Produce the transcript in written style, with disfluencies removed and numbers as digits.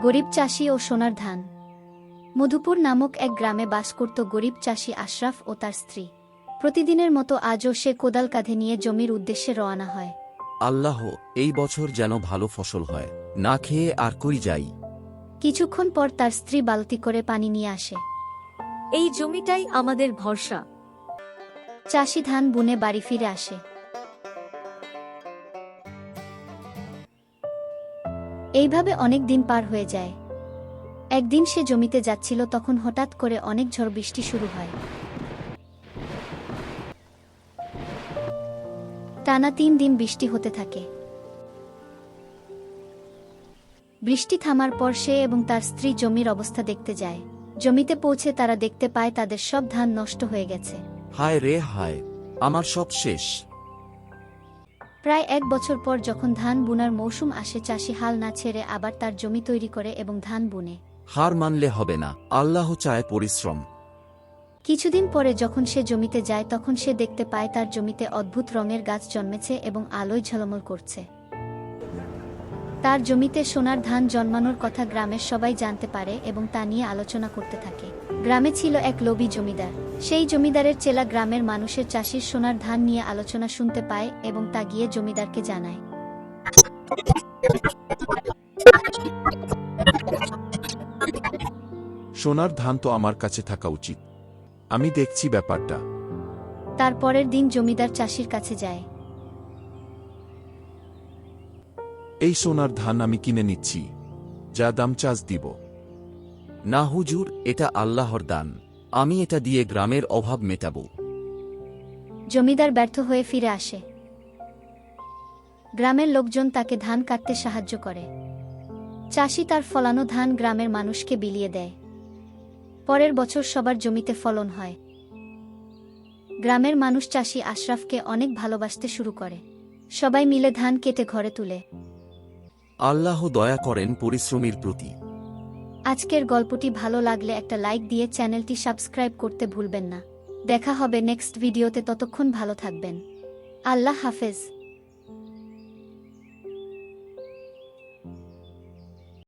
গরিব চাষি ও সোনার ধান। মধুপুর নামক এক গ্রামে বাস করত গরিব চাষি আশরাফ ও তার স্ত্রী। প্রতিদিনের মতো আজও সে কোদাল কাঁধে নিয়ে জমির উদ্দেশ্যে রওনা হয়। আল্লাহ, এই বছর যেন ভালো ফসল হয়, না খেয়ে আর কই যাই। কিছুক্ষণ পর তার স্ত্রী বালতি করে পানি নিয়ে আসে। এই জমিটাই আমাদের ভরসা। চাষি ধান বুনে বাড়ি ফিরে আসে। এইভাবে অনেক দিন পার হয়ে যায়। একদিন সে জমিতে যাচ্ছিল, তখন হঠাৎ করে অনেক ঝড় বৃষ্টি শুরু হয়। টানা 3 দিন বৃষ্টি হতে থাকে। বৃষ্টি থামার পর সে এবং তার স্ত্রী জমির অবস্থা দেখতে যায়। জমিতে পৌঁছে তারা দেখতে পায় তাদের সব ধান নষ্ট হয়ে গেছে। হায় রে হায়, আমার সব শেষ। প্রায় 1 বছর পর যখন ধান বুনার মৌসুম আসে, চাষি হাল না ছেড়ে আবার তার জমি তৈরি করে এবং ধান বুনে। হার মানলে হবে না, আল্লাহ চায় পরিশ্রম। কিছুদিন পরে যখন সে জমিতে যায়, তখন সে দেখতে পায় তার জমিতে অদ্ভুত রঙের গাছ জন্মেছে এবং আলোয় ঝলমল করছে। তার জমিতে সোনার ধান জন্মানোর কথা গ্রামের সবাই জানতে পারে এবং তা নিয়ে আলোচনা করতে থাকে। গ্রামে ছিল এক লোভী জমিদার। সেই জমিদারের চেলা গ্রামের মানুষের চাষির সোনার ধান নিয়ে আলোচনা শুনতে পায় এবং তা গিয়ে জমিদারকে জানায়। সোনার ধান তো আমার কাছে থাকা উচিত, আমি দেখছি ব্যাপারটা। তার পরের দিন জমিদার চাষির কাছে যায়। এই সোনার ধান আমি কিনে নিচ্ছি, যা দাম চাস দিব। না হুজুর, এটা আল্লাহর দান, আমি এটা দিয়ে গ্রামের অভাব মেটাব। জমিদার ব্যর্থ হয়ে ফিরে আসে। গ্রামের লোকজন তাকে ধান কাটতে সাহায্য করে। চাষি তার ফলানো ধান গ্রামের মানুষকে বিলিয়ে দেয়। পরের বছর সবার জমিতে ফলন হয়। গ্রামের মানুষ চাষি আশরাফকে অনেক ভালোবাসতে শুরু করে। সবাই মিলে ধান কেটে ঘরে তুলে। আল্লাহ দয়া করেন পরিশ্রমীর প্রতি। আজকের গল্পটি ভালো লাগলে একটা লাইক দিয়ে চ্যানেলটি সাবস্ক্রাইব করতে ভুলবেন না। দেখা হবে নেক্সট ভিডিওতে, ততক্ষণ ভালো থাকবেন। আল্লাহ হাফেজ।